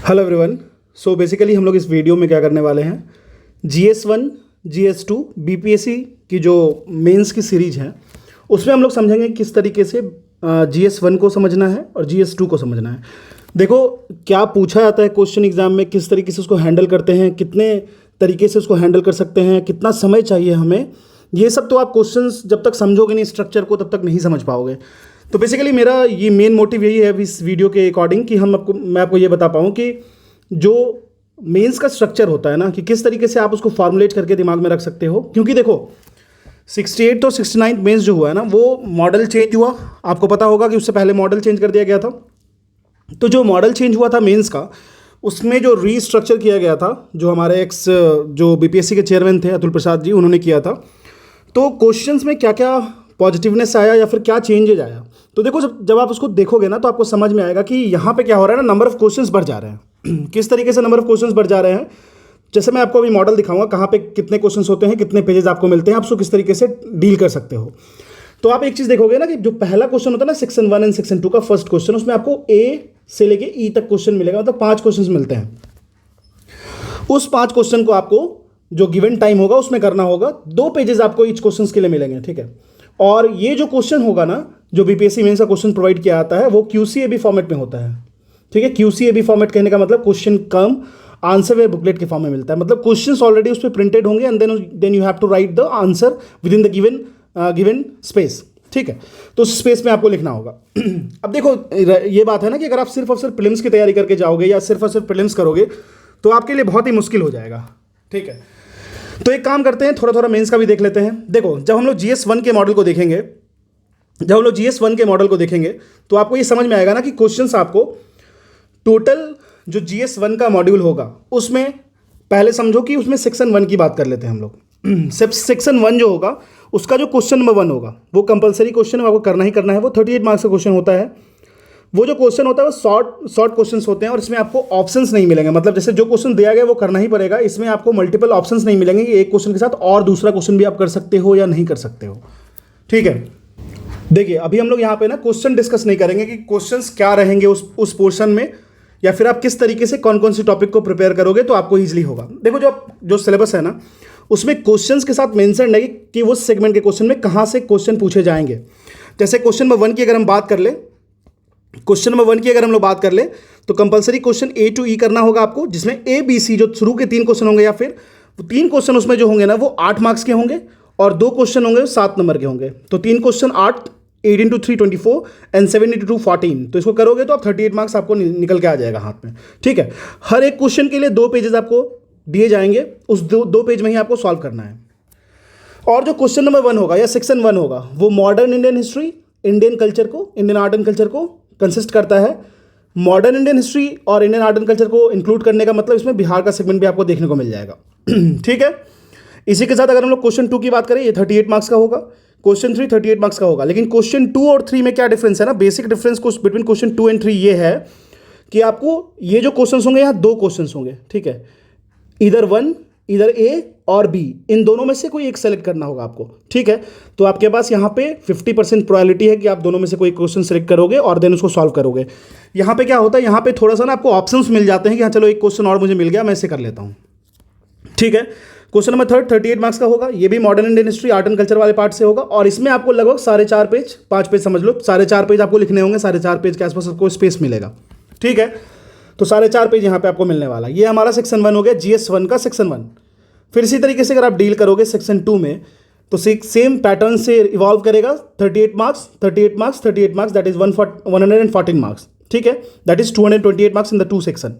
Hello everyone. So basically हम लोग इस वीडियो में क्या करने वाले हैं, GS1 GS2 BPSC की जो मेंस की सीरीज है उसमें हम लोग समझेंगे किस तरीके से GS1 को समझना है और GS2 को समझना है। देखो क्या पूछा जाता है क्वेश्चन एग्जाम में, किस तरीके से उसको हैंडल करते हैं, कितने तरीके से उसको हैंडल कर सकते हैं, कितना समय चाहिए हमें, ये सब तो आप क्वेश्चंस जब तक समझोगे नहीं स्ट्रक्चर को तब तक नहीं समझ पाओगे। तो बेसिकली मेरा ये मेन मोटिव यही है इस वीडियो के अकॉर्डिंग कि मैं आपको ये बता पाऊँ कि जो मेंस का स्ट्रक्चर होता है ना, कि किस तरीके से आप उसको फॉर्मुलेट करके दिमाग में रख सकते हो। क्योंकि देखो 68 और 69 मेंस जो हुआ है ना, वो मॉडल चेंज हुआ, आपको पता होगा कि उससे पहले मॉडल चेंज कर दिया गया था। तो जो मॉडल चेंज हुआ था मेंस का, उसमें जो रीस्ट्रक्चर किया गया था, जो हमारे जो BPSC के चेयरमैन थे अतुल प्रसाद जी, उन्होंने किया था। तो क्वेश्चंस में क्या क्या पॉजिटिवनेस आया या फिर क्या चेंजेज आया, तो देखो जब आप उसको देखोगे ना तो आपको समझ में आएगा कि यहाँ पे क्या हो रहा है ना, नंबर ऑफ क्वेश्चंस बढ़ जा रहे हैं। किस तरीके से नंबर ऑफ क्वेश्चंस बढ़ जा रहे हैं, जैसे मैं आपको अभी मॉडल दिखाऊंगा कहाँ पे कितने क्वेश्चंस होते हैं, कितने पेजेस आपको मिलते हैं, आप उसको किस तरीके से डील कर सकते हो। तो आप एक चीज़ देखोगे ना कि जो पहला क्वेश्चन होता है ना सेक्शन 1 एंड सेक्शन 2 का फर्स्ट क्वेश्चन, उसमें आपको A से लेके E तक क्वेश्चन मिलेगा, मतलब 5 क्वेश्चन मिलते हैं। उस 5 क्वेश्चन को आपको जो गिवन टाइम होगा उसमें करना होगा, 2 पेजेस आपको ईच क्वेश्चन के लिए मिलेंगे, ठीक है। और ये जो क्वेश्चन होगा ना, जो BPSC मेंस का क्वेश्चन प्रोवाइड किया जाता है, वो QCAB फॉर्मेट में होता है, ठीक है। QCAB फॉर्मेट कहने का मतलब क्वेश्चन कम आंसर वे बुकलेट के फॉर्म में मिलता है, मतलब क्वेश्चंस ऑलरेडी उस पर प्रिंटेड होंगे and then you have to write the answer within the given space, ठीक है। तो उस स्पेस में आपको लिखना होगा। अब देखो ये बात है ना कि अगर आप सिर्फ और सिर्फ प्रीलिम्स की तैयारी करके जाओगे या सिर्फ और सिर्फ प्रीलिम्स करोगे तो आपके लिए बहुत ही मुश्किल हो जाएगा, ठीक है। तो एक काम करते हैं, थोड़ा थोड़ा मेंस का भी देख लेते हैं। देखो जब हम लोग GS1 के मॉडल को देखेंगे तो आपको ये समझ में आएगा ना कि क्वेश्चंस आपको टोटल जो GS1 का मॉड्यूल होगा उसमें पहले समझो कि उसमें सेक्शन 1 की बात कर लेते हैं हम लोग। सेक्शन 1 जो होगा उसका जो क्वेश्चन नंबर 1 होगा वो कंपलसरी क्वेश्चन है, आपको करना ही करना है। वो 38 मार्क्स का क्वेश्चन होता है। वो जो क्वेश्चन होता है वो शॉर्ट क्वेश्चंस होते हैं और इसमें आपको ऑप्शंस नहीं मिलेंगे, मतलब जैसे जो क्वेश्चन दिया गया वो करना ही पड़ेगा। इसमें आपको मल्टीपल ऑप्शंस नहीं मिलेंगे कि एक क्वेश्चन के साथ और दूसरा क्वेश्चन भी आप कर सकते हो या नहीं कर सकते हो, ठीक है। देखिए अभी हम लोग यहाँ पे ना क्वेश्चन डिस्कस नहीं करेंगे कि क्वेश्चंस क्या रहेंगे उस पोर्शन में, या फिर आप किस तरीके से कौन कौन सी टॉपिक को प्रिपेयर करोगे तो आपको ईजिली होगा। देखो जो सिलेबस है ना उसमें क्वेश्चंस के साथ मेंशन है कि वो सेगमेंट के क्वेश्चन में कहाँ से क्वेश्चन पूछे जाएंगे। जैसे क्वेश्चन नंबर 1 की अगर हम लोग बात कर ले तो compulsory question A to E करना होगा आपको, जिसमें ABC जो शुरू के 3 क्वेश्चन होंगे, या फिर 3 क्वेश्चन उसमें जो होंगे ना वो 8 मार्क्स के होंगे और 2 क्वेश्चन होंगे 7 नंबर के होंगे। तो 3 क्वेश्चन 8 into 3 24 एंड 7 into 2 14। तो इसको करोगे तो आप 38 मार्क्स आपको निकल के आ जाएगा हाथ में, ठीक है। हर एक क्वेश्चन के लिए 2 पेजेस आपको दिए जाएंगे, उस दो पेज में ही आपको सॉल्व करना है। और जो क्वेश्चन नंबर 1 होगा या सेक्शन 1 होगा वो modern Indian history, Indian art and culture को कंसिस्ट करता है। मॉडर्न इंडियन हिस्ट्री और इंडियन आर्ट एंड कल्चर को इंक्लूड करने का मतलब इसमें बिहार का सेगमेंट भी आपको देखने को मिल जाएगा, ठीक है। इसी के साथ अगर हम लोग क्वेश्चन 2 की बात करें, ये 38 मार्क्स का होगा। क्वेश्चन 3 38 मार्क्स का होगा। लेकिन क्वेश्चन 2 और 3 में क्या डिफरेंस है ना, basic difference between question 2 and 3 ये है कि आपको ये जो क्वेश्चन होंगे यहाँ 2 क्वेश्चन होंगे, ठीक है। इधर A और B, इन दोनों में से कोई एक सेलेक्ट करना होगा आपको, ठीक है। तो आपके पास यहाँ पे 50% प्रोबेबिलिटी है कि आप दोनों में से कोई क्वेश्चन सेलेक्ट करोगे और देन उसको सॉल्व करोगे। यहाँ पे क्या होता है, यहाँ पे थोड़ा सा ना आपको ऑप्शंस मिल जाते हैं कि हाँ चलो एक क्वेश्चन और मुझे मिल गया, मैं इसे कर लेता हूँ, ठीक है। क्वेश्चन नंबर 3 38 मार्क्स का होगा। ये भी modern Indian history art and culture वाले पार्ट से होगा और इसमें आपको लगभग 4.5 पेज 5 पेज समझ लो, 4.5 पेज आपको लिखने होंगे, 4.5 पेज के आसपास आपको स्पेस मिलेगा, ठीक है। तो 4.5 पेज यहाँ पे आपको मिलने वाला। ये हमारा सेक्शन 1 हो गया, GS1 का सेक्शन 1। फिर इसी तरीके से अगर आप डील करोगे सेक्शन 2 में तो सेम पैटर्न से इवॉल्व करेगा। 38 मार्क्स दैट इज 114 मार्क्स, ठीक है। That is 228 marks in the 2 section.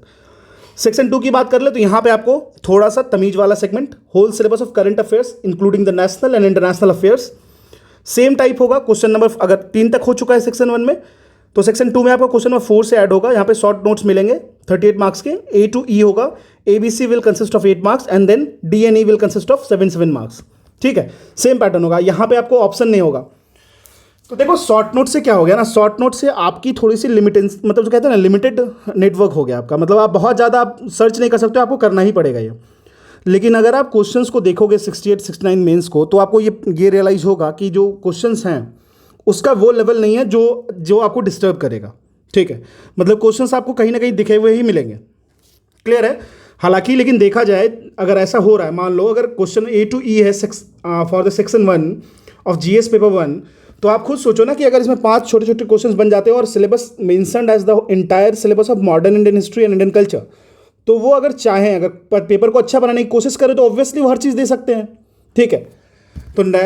Section 2 की बात कर ले तो यहाँ पे आपको थोड़ा सा तमीज वाला segment, whole syllabus of current affairs including the national and international affairs, same type होगा। क्वेश्चन नंबर अगर 3 तक हो चुका है सेक्शन 1 में तो सेक्शन 2 में आपको क्वेश्चन नंबर 4 से ऐड होगा। यहाँ पे शॉर्ट नोट्स मिलेंगे 38 मार्क्स के। A to E होगा, ABC will consist of 8 marks and then D and E will consist of 7 marks, ठीक है। सेम पैटर्न होगा, यहाँ पे आपको ऑप्शन नहीं होगा। तो देखो शॉर्ट नोट से क्या हो गया ना, शॉर्ट नोट से आपकी थोड़ी सी लिमिटेंस, मतलब जो कहते हैं ना लिमिटेड नेटवर्क हो गया आपका, मतलब आप बहुत ज़्यादा आप सर्च नहीं कर सकते, आपको करना ही पड़ेगा ये। लेकिन अगर आप क्वेश्चंस को देखोगे 68 69 मेंस को तो आपको ये रियलाइज़ होगा कि जो क्वेश्चंस हैं उसका वो लेवल नहीं है जो आपको डिस्टर्ब करेगा, ठीक है। मतलब क्वेश्चंस आपको कहीं ना कहीं दिखे हुए ही मिलेंगे, क्लियर है? हालांकि लेकिन देखा जाए अगर ऐसा हो रहा है, मान लो अगर क्वेश्चन A to E है for the section 1 of GS paper 1, तो आप खुद सोचो ना कि अगर इसमें 5 छोटे छोटे क्वेश्चंस बन जाते हैं और syllabus mentioned as the entire syllabus of modern Indian history and Indian culture, तो वो अगर चाहें, अगर पेपर को अच्छा बनाने की कोशिश करें तो ऑब्वियसली वो हर चीज़ दे सकते हैं। ठीक है,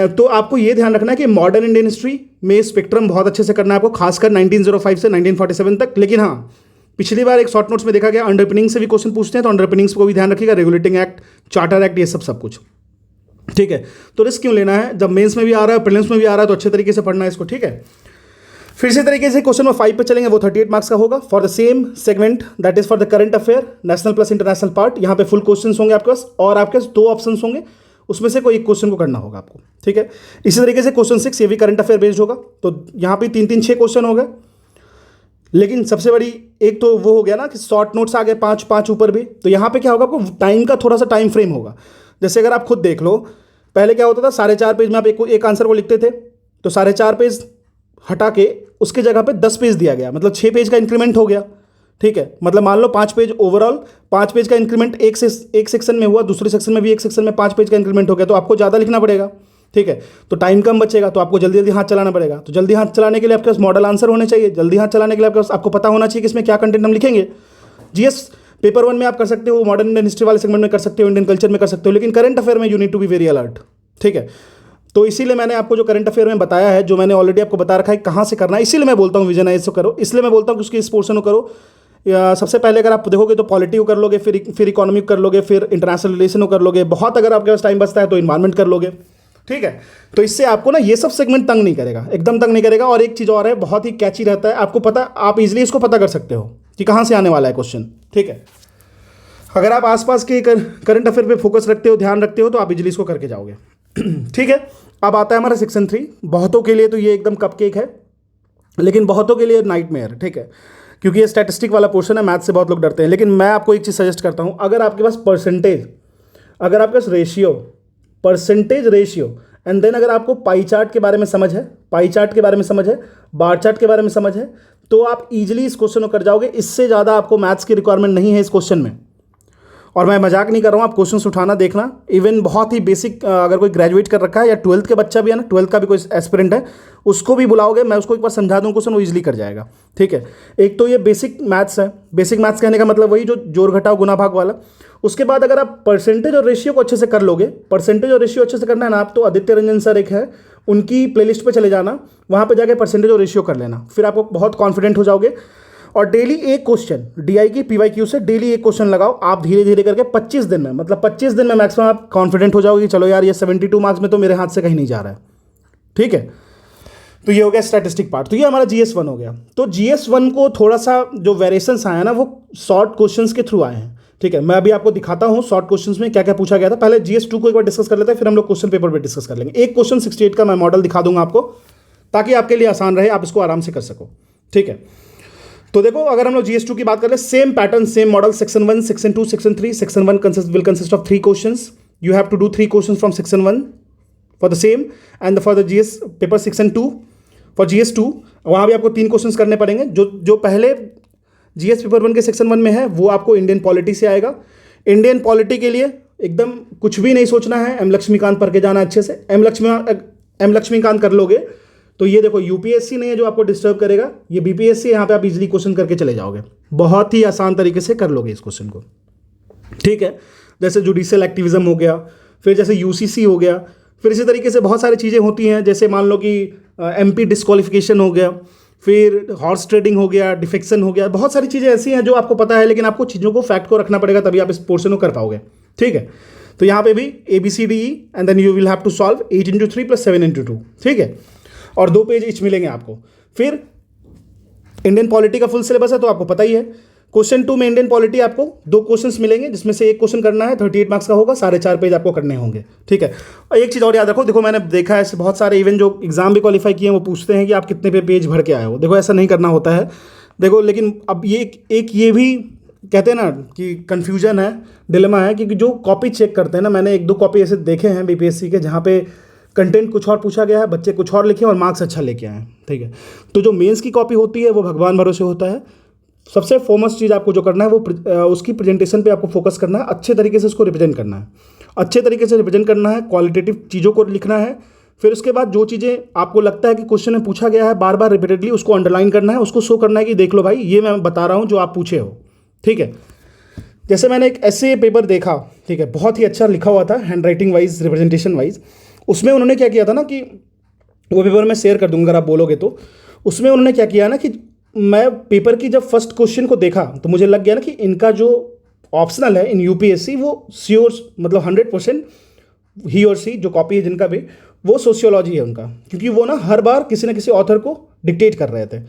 तो आपको ये ध्यान रखना है कि मॉडर्न इंडियन हिस्ट्री में स्पेक्ट्रम बहुत अच्छे से करना है आपको, खासकर 1905 से 1947 तक। लेकिन हाँ, पिछली बार एक शॉर्ट नोट्स में देखा गया अंडरपिनिंग से भी क्वेश्चन पूछते हैं, तो अंडरपिनिंग्स को भी ध्यान रखिएगा, रेगुलेटिंग एक्ट, चार्टर एक्ट, ये सब कुछ। ठीक है, तो रिस्क क्यों लेना है जब मेंस में भी आ रहा है, प्रीलिम्स में भी आ रहा है, तो अच्छे तरीके से पढ़ना है इसको। ठीक है, फिर से तरीके से क्वेश्चन नंबर 5 पे चलेंगे, वो 38 मार्क्स का होगा for the same segment, that is for the current affair, national plus international part. यहाँ पे फुल क्वेश्चन होंगे आपके पास और आपके पास 2 ऑप्शन होंगे, उसमें से कोई एक क्वेश्चन को करना होगा आपको। ठीक है, इसी तरीके से क्वेश्चन 6 ये भी करंट अफेयर बेस्ड होगा, तो यहाँ पे 3-3-6 क्वेश्चन हो गए। लेकिन सबसे बड़ी एक तो वो हो गया ना कि शॉर्ट नोट्स आ गए 5-5 ऊपर भी, तो यहाँ पे क्या होगा, आपको टाइम का थोड़ा सा टाइम फ्रेम होगा। जैसे अगर आप खुद देख लो, पहले क्या होता था, 4.5 पेज में आप एक आंसर को लिखते थे, तो 4.5 पेज हटा के उसके जगह पे 10 पेज दिया गया, मतलब 6 पेज का इंक्रीमेंट हो गया। ठीक है, मतलब मान लो 5 पेज ओवरऑल, 5 पेज का इंक्रीमेंट एक सेक्शन में हुआ, दूसरे सेक्शन में भी एक सेक्शन में 5 पेज का इंक्रीमेंट हो गया, तो आपको ज़्यादा लिखना पड़ेगा। ठीक है, तो टाइम कम बचेगा, तो आपको जल्दी जल्दी हाथ चलाना पड़ेगा। तो जल्दी हाथ चलाने के लिए आपके पास मॉडल आंसर होने चाहिए, जल्दी हाथ चलाने के लिए आपको पता होना चाहिए कि इसमें क्या कंटेंट हम लिखेंगे। GS पेपर 1 में आप कर सकते हो, मॉडर्न इंडियन हिस्ट्री वाले सेगमेंट में कर सकते हो, इंडियन कल्चर में कर सकते हो, लेकिन करंट अफेयर में you need to be very alert. ठीक है, तो इसीलिए मैंने आपको जो करंट अफेयर में बताया है, जो मैंने ऑलरेडी आपको बता रखा है कहाँ से करना है, इसीलिए मैं बोलता हूँ विजनाइज से करो, इसलिए मैं बोलता हूँ कि उसकी इस पोर्शन को करो। सबसे पहले अगर आप देखोगे तो पॉलिटी को कर लोगे, फिर इकोनॉमी कर लोगे, फिर इंटरनेशनल रिलेशन को कर लोगे, बहुत अगर आपके पास टाइम बचता है तो इन्वायरमेंट कर लोगे। ठीक है, तो इससे आपको ना ये सब सेगमेंट तंग नहीं करेगा, एकदम तंग नहीं करेगा। और एक चीज़ और है, बहुत ही कैची रहता है, आपको पता, आप इजीली इसको पता कर सकते हो कि कहाँ से आने वाला है क्वेश्चन। ठीक है, अगर आप आसपास के करंट अफेयर पे फोकस रखते हो, ध्यान रखते हो, तो आप इजीली इसको करके जाओगे। ठीक है, अब आता है हमारा सेक्शन 3। बहुतों के लिए तो ये एकदम कपकेक है, लेकिन बहुतों के लिए नाइटमेयर। ठीक है, क्योंकि ये स्टैटिस्टिक वाला पोर्शन है, मैथ से बहुत लोग डरते हैं। लेकिन मैं आपको एक चीज़ सजेस्ट करता हूँ, अगर आपके पास परसेंटेज, अगर आपके पास ratio, percentage ratio, and then अगर आपको पाई चार्ट के बारे में समझ है, पाई चार्ट के बारे में समझ है, बार चार्ट के बारे में समझ है, तो आप इजीली इस क्वेश्चन को कर जाओगे। इससे ज़्यादा आपको मैथ्स की रिक्वायरमेंट नहीं है इस क्वेश्चन में। और मैं मजाक नहीं कर रहा हूँ, आप क्वेश्चन उठाना देखना, इवन बहुत ही बेसिक, अगर कोई ग्रेजुएट कर रखा है या 12th के बच्चा भी है ना, 12th का भी कोई एस्पिरेंट है, उसको भी बुलाओगे, मैं उसको एक बार समझा दूँ क्वेश्चन, वो इजीली कर जाएगा। ठीक है, एक तो ये बेसिक मैथ्स है, बेसिक मैथ्स कहने का मतलब वही जो जोड़ घटाव गुना भाग वाला। उसके बाद अगर आप परसेंटेज और रेशियो को अच्छे से कर लोगे, परसेंटेज और रेशियो अच्छे से करना है ना आप, तो आदित्य रंजन सर एक है, उनकी प्लेलिस्ट पे चले जाना, वहाँ पे जाके परसेंटेज और रेशियो कर लेना, फिर आपको बहुत कॉन्फिडेंट हो जाओगे। और डेली एक क्वेश्चन, DI की PYQ से डेली एक क्वेश्चन लगाओ आप, धीरे धीरे करके 25 दिन में, मतलब 25 दिन में मैक्सिमम आप कॉन्फिडेंट हो जाओगे कि चलो यार ये 72 मार्क्स में तो मेरे हाथ से कहीं नहीं जा रहा है। ठीक है, तो ये हो गया स्टैटिस्टिक पार्ट, तो ये हमारा GS1 हो गया। तो GS1 को थोड़ा सा जो वेरिएशंस आया ना, वो शॉर्ट क्वेश्चंस के थ्रू आए हैं। ठीक है, मैं अभी आपको दिखाता हूँ शॉर्ट क्वेश्चंस में क्या क्या पूछा गया था। पहले GS2 को एक बार डिस्कस कर लेते हैं, फिर हम लोग क्वेश्चन पेपर पे डिस्कस कर लेंगे। एक क्वेश्चन 68 का मैं मॉडल दिखा दूंगा आपको, ताकि आपके लिए आसान रहे, आप इसको आराम से कर सको। ठीक है, तो देखो अगर हम लोग GS2 की बात कर ले, same pattern, same model, section 1, section 2, section 3। Section 1 will consist of 3 questions. You have to do 3 questions from section 1 for the same, and for the GS paper section 2 for GS2 वहाँ भी आपको 3 questions करने पड़ेंगे। जो पहले GS paper 1 के section 1 में है, वो आपको इंडियन पॉलिटी से आएगा। इंडियन पॉलिटी के लिए एकदम कुछ भी नहीं सोचना है, एम लक्ष्मीकांत पढ़ के जाना अच्छे से। एम लक्ष्मीकांत कर लोगे तो ये देखो UPSC नहीं है जो आपको डिस्टर्ब करेगा, ये BPSC, यहाँ पे आप इजीली क्वेश्चन करके चले जाओगे, बहुत ही आसान तरीके से कर लोगे इस क्वेश्चन को। ठीक है, जैसे जुडिशियल एक्टिविज्म हो गया, फिर जैसे UCC हो गया, फिर इसी तरीके से बहुत सारी चीज़ें होती हैं, जैसे मान लो कि MP डिस्क्वालिफिकेशन हो गया, फिर हॉर्स ट्रेडिंग हो गया, डिफेक्शन हो गया, बहुत सारी चीज़ें ऐसी हैं जो आपको पता है, लेकिन आपको चीज़ों को फैक्ट को रखना पड़ेगा, तभी आप इस पोर्शन को कर पाओगे। ठीक है, तो यहाँ पे भी ABCDE and then you will have to solve 8x3 + 7x2। ठीक है, और 2 पेज ईच मिलेंगे आपको। फिर इंडियन पॉलिटी का फुल सिलेबस है तो आपको पता ही है। क्वेश्चन 2 में इंडियन पॉलिटी आपको 2 क्वेश्चंस मिलेंगे, जिसमें से एक क्वेश्चन करना है, 38 मार्क्स का होगा, 4.5 पेज आपको करने होंगे। ठीक है, और एक चीज़ और याद रखो, देखो मैंने देखा है ऐसे बहुत सारे इवन जो एग्जाम भी क्वालिफाई किए हैं, वो पूछते हैं कि आप कितने पे पेज भर के आए हो। देखो ऐसा नहीं करना होता है, देखो। लेकिन अब ये भी कहते हैं ना कि कन्फ्यूजन है, डिलेमा है, क्योंकि जो कॉपी चेक करते हैं ना, मैंने 1-2 कॉपी ऐसे देखे हैं BPSC के, जहाँ पे कंटेंट कुछ और पूछा गया है, बच्चे कुछ और लिखे और मार्क्स अच्छा लेके आए हैं। ठीक है, तो जो मेंस की कॉपी होती है वो भगवान भरोसे होता है, सबसे फोमोस्ट चीज़ आपको जो करना है वो उसकी प्रेजेंटेशन पे आपको फोकस करना है, अच्छे तरीके से उसको रिप्रेजेंट करना है, अच्छे तरीके से रिप्रेजेंट करना है, क्वालिटेटिव चीज़ों को लिखना है। फिर उसके बाद जो चीज़ें आपको लगता है कि क्वेश्चन में पूछा गया है बार बार रिपीटेडली, उसको अंडरलाइन करना है, उसको शो करना है कि देख लो भाई ये मैं बता रहा हूँ जो आप पूछे हो। ठीक है, जैसे मैंने एक ऐसे पेपर देखा, ठीक है, बहुत ही अच्छा लिखा हुआ था hand writing wise, representation wise. उसमें उन्होंने क्या किया था ना कि वो पेपर मैं शेयर कर दूंगा अगर आप बोलोगे तो। उसमें उन्होंने क्या किया ना कि मैं पेपर की जब फर्स्ट क्वेश्चन को देखा तो मुझे लग गया ना कि इनका जो ऑप्शनल है इन यूपीएससी वो श्योर मतलब 100% ही और सी जो कॉपी है जिनका भी वो सोशियोलॉजी है उनका, क्योंकि वो ना हर बार किसी न किसी ऑथर को डिक्टेट कर रहे थे।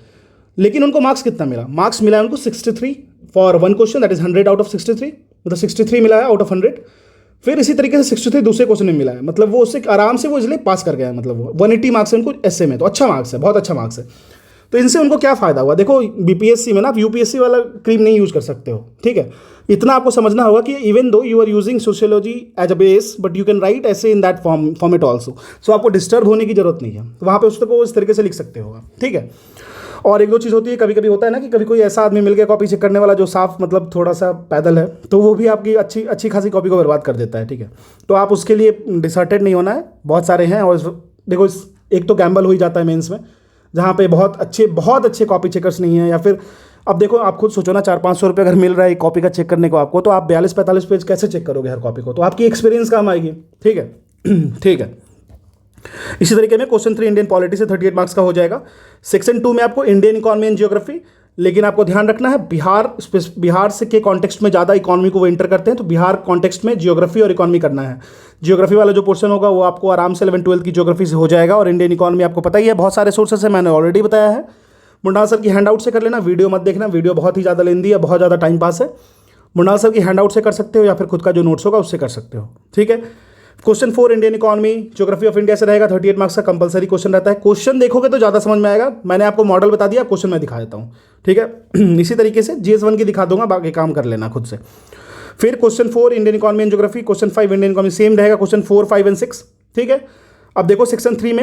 लेकिन उनको मार्क्स कितना मिला? मार्क्स मिला है उनको 63 for one question, that is 100 out of 63, मतलब 63 मिला है आउट ऑफ 100। फिर इसी तरीके से 63 दूसरे क्वेश्चन में मिला है, मतलब वो उससे आराम से वो इसलिए पास कर गया है, मतलब वो 180 मार्क्स है उनको एसए में, तो अच्छा मार्क्स है, बहुत अच्छा मार्क्स है। तो इनसे उनको क्या फ़ायदा हुआ? देखो बीपीएससी में ना आप यूपीएससी वाला क्रीम नहीं यूज़ कर सकते हो, ठीक है। इतना आपको समझना होगा कि even though you are using sociology as a base but you can write ऐसे in that format also, so आपको डिस्टर्ब होने की जरूरत नहीं है, तो वहाँ पे उसको इस तरीके से लिख सकते हो, ठीक है। और एक दो चीज़ होती है, कभी कभी होता है ना कि कभी कोई ऐसा आदमी मिल गया कॉपी चेक करने वाला जो साफ मतलब थोड़ा सा पैदल है, तो वो भी आपकी अच्छी खासी कॉपी को बर्बाद कर देता है, ठीक है। तो आप उसके लिए डिसर्टेड नहीं होना है, बहुत सारे हैं। और देखो एक तो गैम्बल हो ही जाता है मेंस में, जहाँ पे बहुत अच्छे कॉपी चेकर्स नहीं है, या फिर अब देखो आप खुद सोचो ना, 400-500 रुपये अगर मिल रहा है एक कॉपी का चेक करने को आपको, तो आप 42-45 पेज कैसे चेक करोगे हर कॉपी को? तो आपकी एक्सपीरियंस काम आएगी, ठीक है। ठीक है, इसी तरीके में क्वेश्चन 3 इंडियन पॉलिटी से 38 मार्क्स का हो जाएगा। सेक्शन 2 में आपको इंडियन इकोनॉमी एंड जियोग्राफी, लेकिन आपको ध्यान रखना है बिहार से के कॉन्टेक्स्ट में ज़्यादा इकोनॉमी को वो इंटर करते हैं, तो बिहार कॉन्टेक्स्ट में जियोग्राफी और इकोनॉमी करना है। जियोग्राफी वाला जो पोर्शन होगा वो आपको आराम से 11-12 की जियोग्राफी से हो जाएगा। और इंडियन इकोनॉमी आपको पता ही है, बहुत सारे सोर्सेस है, मैंने ऑलरेडी बताया है। मुंडाल सर की हैंड आउट से कर लेना, वीडियो मत देखना, वीडियो बहुत ही ज़्यादा लेंदी है, बहुत ज़्यादा टाइम पास है। मुंडाल सर की हैंड आउट से कर सकते हो या फिर खुद का जो नोट्स होगा उससे कर सकते हो, ठीक है। Question 4 Indian economy geography of India से रहेगा, 38 मार्क्स का कंपलसरी क्वेश्चन रहता है। क्वेश्चन देखोगे तो ज़्यादा समझ में आएगा, मैंने आपको मॉडल बता दिया, क्वेश्चन मैं दिखा देता हूँ, ठीक है। इसी तरीके से GS1 की दिखा दूंगा, बाकी काम कर लेना खुद से। फिर question 4 Indian economy and geography, question 5 Indian economy same रहेगा, क्वेश्चन 4, 5 एंड 6, ठीक है। अब देखो सेक्शन 3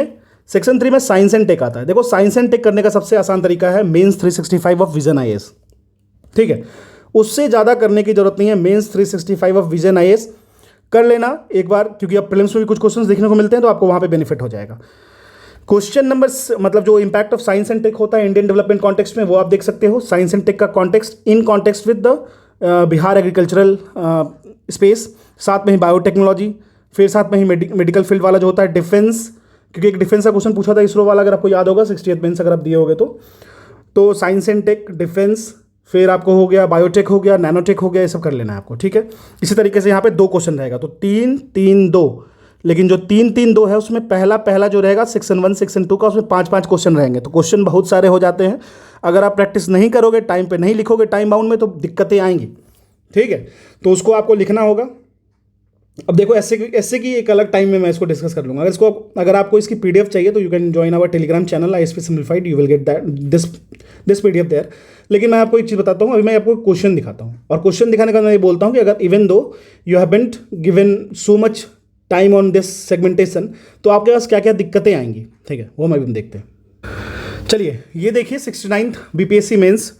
में साइंस एंड टेक आता है। देखो साइंस एंड टेक करने का सबसे आसान तरीका है मेंस 365 ऑफ विजन IAS, ठीक है। उससे ज़्यादा करने की जरूरत नहीं है, मेंस 365 ऑफ विजन IAS कर लेना एक बार, क्योंकि अब प्रीलिम्स में भी कुछ क्वेश्चंस देखने को मिलते हैं, तो आपको वहाँ पे बेनिफिट हो जाएगा। क्वेश्चन नंबर मतलब जो impact of science and tech होता है इंडियन डेवलपमेंट कॉन्टेक्स्ट में, वो आप देख सकते हो। साइंस एंड टेक का context in context with the Bihar agricultural space, साथ में ही बायोटेक्नोलॉजी, फिर साथ में ही मेडिकल फील्ड वाला जो होता है डिफेंस, क्योंकि एक डिफेंस का क्वेश्चन पूछा था इसरो वाला, अगर आपको याद होगा 68 मेंस अगर आप दिए होगे तो साइंस एंड टेक, डिफेंस, फिर आपको हो गया बायोटेक, हो गया नैनोटेक, हो गया, ये सब कर लेना है आपको, ठीक है। इसी तरीके से यहाँ पे 2 क्वेश्चन रहेगा, तो 3-3-2, लेकिन जो 3-3-2 है उसमें पहला जो रहेगा सेक्शन 1 सेक्शन 2 का, उसमें 5-5 क्वेश्चन रहेंगे, तो क्वेश्चन बहुत सारे हो जाते हैं। अगर आप प्रैक्टिस नहीं करोगे, टाइम पे नहीं लिखोगे टाइम बाउंड में, तो दिक्कतें आएंगी, ठीक है। तो उसको आपको लिखना होगा। अब देखो ऐसे की एक अलग टाइम में मैं इसको डिस्कस कर लूँगा। अगर आपको इसकी PDF चाहिए तो you can join our Telegram channel ISP simplified, you will get that this PDF there. लेकिन मैं आपको एक चीज़ बताता हूँ, अभी मैं आपको क्वेश्चन दिखाता हूँ, और क्वेश्चन दिखाने का मैं ये बोलता हूँ कि अगर even though you haven't given so much time on this segmentation, तो आपके पास क्या क्या दिक्कतें आएंगी, ठीक है, वो मैं भी देखते हैं। चलिए ये देखिए 69th BPSC मेंस,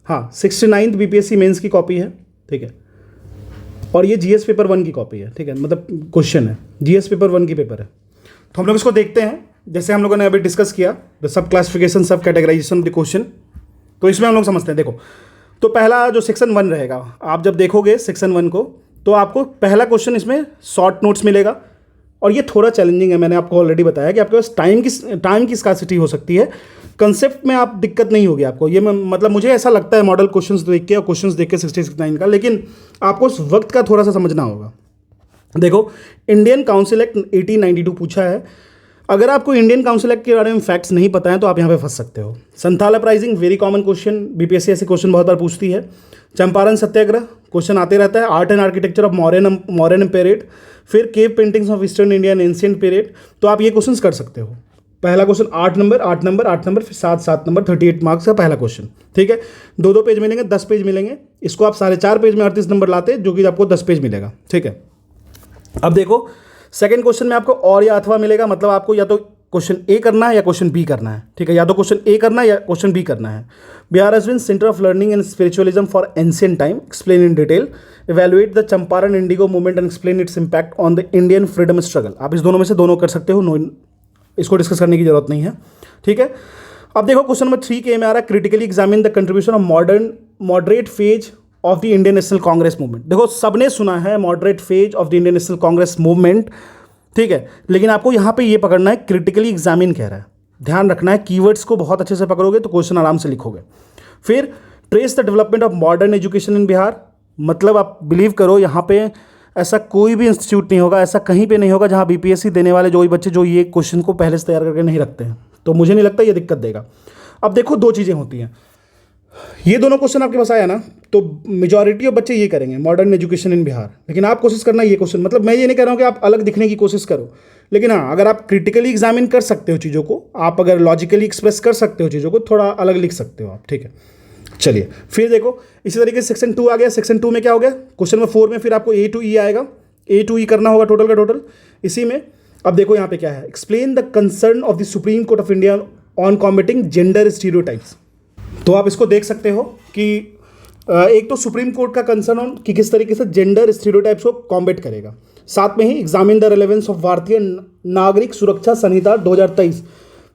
हाँ 69th BPSC मेंस की कॉपी है, ठीक है। और ये GS पेपर 1 की कॉपी है, ठीक है, मतलब क्वेश्चन है GS पेपर 1 की पेपर है। तो हम लोग इसको देखते हैं, जैसे हम लोगों ने अभी डिस्कस किया द सब क्लासिफिकेशन सब कैटेगराइजेशन द क्वेश्चन, तो इसमें हम लोग समझते हैं। देखो तो पहला जो सेक्शन 1 रहेगा, आप जब देखोगे सेक्शन 1 को, तो आपको पहला क्वेश्चन इसमें शॉर्ट नोट्स मिलेगा, और ये थोड़ा चैलेंजिंग है। मैंने आपको ऑलरेडी बताया कि आपके पास टाइम की स्कार्सिटी हो सकती है, कंसेप्ट में आप दिक्कत नहीं होगी आपको। ये मतलब मुझे ऐसा लगता है मॉडल क्वेश्चंस देख के और क्वेश्चंस देख के 69 का, लेकिन आपको उस वक्त का थोड़ा सा समझना होगा। देखो इंडियन काउंसिल एक्ट 1892 पूछा है। अगर आपको इंडियन काउंसिल एक्ट के बारे में फैक्ट्स नहीं पता है तो आप यहाँ पे फंस सकते हो। Santhal uprising very common question, BPSC ऐसे क्वेश्चन बहुत बार पूछती है। चंपारण सत्याग्रह क्वेश्चन आते रहता है। Art and architecture of modern period, फिर cave paintings of eastern India and ancient period, तो आप ये क्वेश्चन कर सकते हो। पहला क्वेश्चन 8 नंबर, फिर 7 नंबर, 38 मार्क्स का पहला क्वेश्चन, ठीक है। 2 पेज मिलेंगे, 10 पेज मिलेंगे। इसको आप 4.5 पेज में 38 नंबर लाते, जो कि आपको 10 पेज मिलेगा, ठीक है। अब देखो सेकंड क्वेश्चन में आपको और या अथवा मिलेगा, मतलब आपको या तो क्वेश्चन ए करना है या क्वेश्चन बी करना है, ठीक है, या तो क्वेश्चन ए करना है या क्वेश्चन बी करना है। Bihar has been centre of learning and spiritualism for ancient time, explain in detail, evaluate the Champaran indigo movement and explain its impact on the Indian freedom struggle. आप इस दोनों में से दोनों कर सकते हो, इसको डिस्कस करने की जरूरत नहीं है, ठीक है। अब देखो क्वेश्चन नंबर 3 के में आ रहा है critically examine the contribution of moderate phase of the Indian national Congress movement. देखो सबने सुना है moderate phase of the Indian national Congress movement, ठीक है, लेकिन आपको यहाँ पे ये पकड़ना है क्रिटिकली एग्जामिन कह रहा है, ध्यान रखना है, कीवर्ड्स को बहुत अच्छे से पकड़ोगे तो क्वेश्चन आराम से लिखोगे। फिर trace the development of modern education in Bihar, मतलब आप बिलीव करो यहाँ पे ऐसा कोई भी इंस्टीट्यूट नहीं होगा, ऐसा कहीं पे नहीं होगा जहाँ बीपीएससी देने वाले जो बच्चे जो ये क्वेश्चन को पहले से तैयार करके नहीं रखते हैं, तो मुझे नहीं लगता ये दिक्कत देगा। अब देखो दो चीज़ें होती हैं, ये दोनों क्वेश्चन आपके पास आया ना, तो मेजॉरिटी ऑफ बच्चे ये करेंगे मॉडर्न एजुकेशन इन बिहार, लेकिन आप कोशिश करना ये क्वेश्चन, मतलब मैं ये नहीं कह रहा हूँ कि आप अलग दिखने की कोशिश करो, लेकिन हाँ अगर आप क्रिटिकली एग्जामिन कर सकते हो चीज़ों को, आप अगर लॉजिकली एक्सप्रेस कर सकते हो चीज़ों को, थोड़ा अलग लिख सकते हो आप, ठीक है। चलिए फिर देखो इसी तरीके से सेक्शन 2 आ गया। सेक्शन 2 में क्या हो गया, क्वेश्चन नंबर 4 में फिर आपको A to E आएगा, A to E करना होगा टोटल का टोटल इसी में। अब देखो यहाँ पे क्या है, explain the concern of the supreme court of India on combating gender stereotypes. तो आप इसको देख सकते हो कि एक तो सुप्रीम कोर्ट का कंसर्न ऑन कि किस तरीके से जेंडर स्टीरियोटाइप्स को कॉम्बेट करेगा, साथ में he examine the relevance of भारतीय नागरिक सुरक्षा संहिता 2023।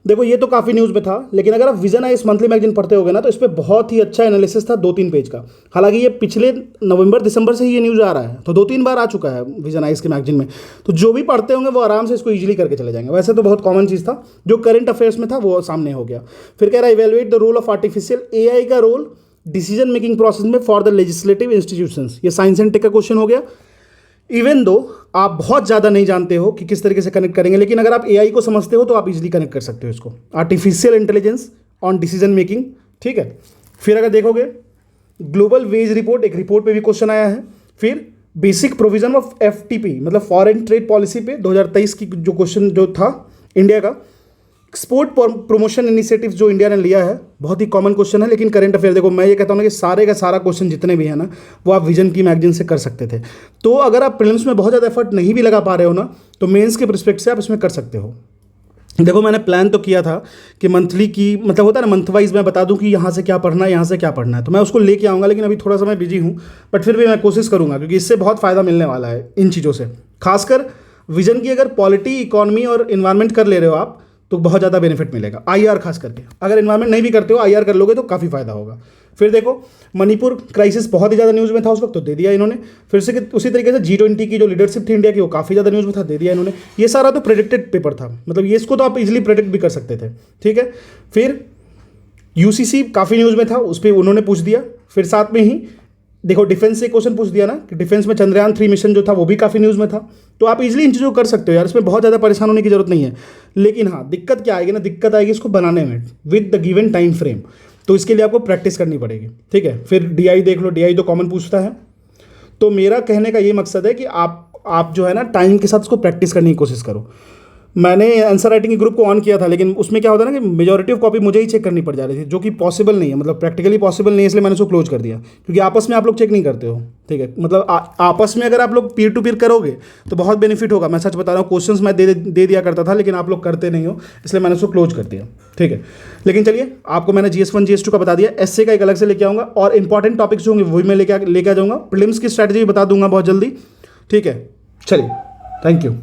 देखो ये तो काफ़ी न्यूज़ में था, लेकिन अगर आप विजन आइस मंथली मैगजीन पढ़ते होगे ना तो इस पर बहुत ही अच्छा एनालिसिस था 2-3 पेज का। हालांकि ये पिछले नवंबर दिसंबर से ही ये न्यूज़ आ रहा है, तो 2-3 बार आ चुका है विजन आइस के मैगजीन में, तो जो भी पढ़ते होंगे वो आराम से इसको ईजिली करके चले जाएंगे। वैसे तो बहुत कॉमन चीज़ था, जो करंट अफेयर्स में था वो सामने हो गया। फिर कह रहा है evaluate the role of artificial AI का रोल डिसीजन मेकिंग प्रोसेस में फॉर द लेजिस्लेटिव इंस्टीट्यूशंस। ये साइंस एंड टेक का क्वेश्चन हो गया। इवन दो आप बहुत ज़्यादा नहीं जानते हो कि किस तरीके से कनेक्ट करेंगे, लेकिन अगर आप AI को समझते हो तो आप इजीली कनेक्ट कर सकते हो इसको, artificial intelligence on decision making, ठीक है। फिर अगर देखोगे ग्लोबल वेज रिपोर्ट, एक रिपोर्ट पे भी क्वेश्चन आया है। फिर बेसिक प्रोविजन ऑफ FTP मतलब फॉरेन ट्रेड पॉलिसी पे 2023 की जो क्वेश्चन जो था इंडिया का, एक्सपोर्ट प्रमोशन इनिशिएटिव जो इंडिया ने लिया है, बहुत ही कॉमन क्वेश्चन है। लेकिन करंट अफेयर देखो मैं ये कहता हूँ ना कि सारे का सारा क्वेश्चन जितने भी है ना वो आप विजन की मैगजीन से कर सकते थे। तो अगर आप प्रीलिम्स में बहुत ज़्यादा एफर्ट नहीं भी लगा पा रहे हो ना तो मेंस के पर्सपेक्टिव से आप इसमें कर सकते हो। देखो मैंने प्लान तो किया था कि मंथली की मतलब होता है ना मंथ वाइज मैं बता दूं कि यहाँ से क्या पढ़ना है, यहाँ से क्या पढ़ना है, तो मैं उसको लेके आऊँगा, लेकिन अभी थोड़ा सा मैं बिजी हूँ, बट फिर भी मैं कोशिश करूँगा क्योंकि इससे बहुत फ़ायदा मिलने वाला है इन चीज़ों से। खासकर विजन की अगर पॉलिटी, इकोनॉमी और इन्वायरमेंट कर ले रहे हो आप तो बहुत ज़्यादा बेनिफिट मिलेगा। IR खास करके, अगर इन्वायरमेंट नहीं भी करते हो IR कर लोगे तो काफ़ी फायदा होगा। फिर देखो मणिपुर क्राइसिस बहुत ही ज़्यादा न्यूज़ में था उस वक्त, तो दे दिया इन्होंने। फिर से उसी तरीके से G20 की जो लीडरशिप थी इंडिया की वो काफ़ी ज़्यादा न्यूज़ में था, दे दिया इन्होंने। ये सारा तो प्रेडिक्टेड पेपर था, मतलब ये इसको तो आप इजीली प्रेडिक्ट भी कर सकते थे, ठीक है। फिर UCC काफ़ी न्यूज़ में था, उस पर उन्होंने पूछ दिया। फिर साथ में ही देखो डिफेंस से क्वेश्चन पूछ दिया ना कि डिफेंस में चंद्रयान 3 मिशन जो था वो भी काफ़ी न्यूज़ में था। तो आप इजीली इन चीज़ों को कर सकते हो यार, इसमें बहुत ज़्यादा परेशान होने की जरूरत नहीं है। लेकिन हाँ दिक्कत क्या आएगी ना, दिक्कत आएगी इसको बनाने में with the given time frame, तो इसके लिए आपको प्रैक्टिस करनी पड़ेगी, ठीक है। फिर DI देख लो, DI तो कॉमन पूछता है। तो मेरा कहने का ये मकसद है कि आप जो है ना टाइम के साथ इसको प्रैक्टिस करने की कोशिश करो। मैंने आंसर राइटिंग के ग्रुप को ऑन किया था, लेकिन उसमें क्या होता है ना कि मेजॉरिटी ऑफ कॉपी मुझे ही चेक करनी पड़ जा रही थी, जो कि पॉसिबल नहीं है, मतलब प्रैक्टिकली पॉसिबल नहीं है, इसलिए मैंने उसको क्लोज कर दिया। क्योंकि आपस में आप लोग चेक नहीं करते हो, ठीक है। मतलब आपस में अगर आप लोग पीयर टू पीयर करोगे तो बहुत बेनिफिट होगा। मैं सच बता रहा हूँ, क्वेश्चंस मैं दे दिया करता था, लेकिन आप लोग करते नहीं हो, इसलिए मैंने उसको क्लोज कर दिया, ठीक है। लेकिन चलिए आपको मैंने GS1 GS2 का बता दिया, एसए का एक अलग से लेके आऊँगा, और इंपॉर्टेंट टॉपिक्स जो होंगे वही मैं लेके आ जाऊँगा। प्रीलिम्स की स्ट्रैटेजी बता दूंगा बहुत जल्दी, ठीक है। चलिए, थैंक यू।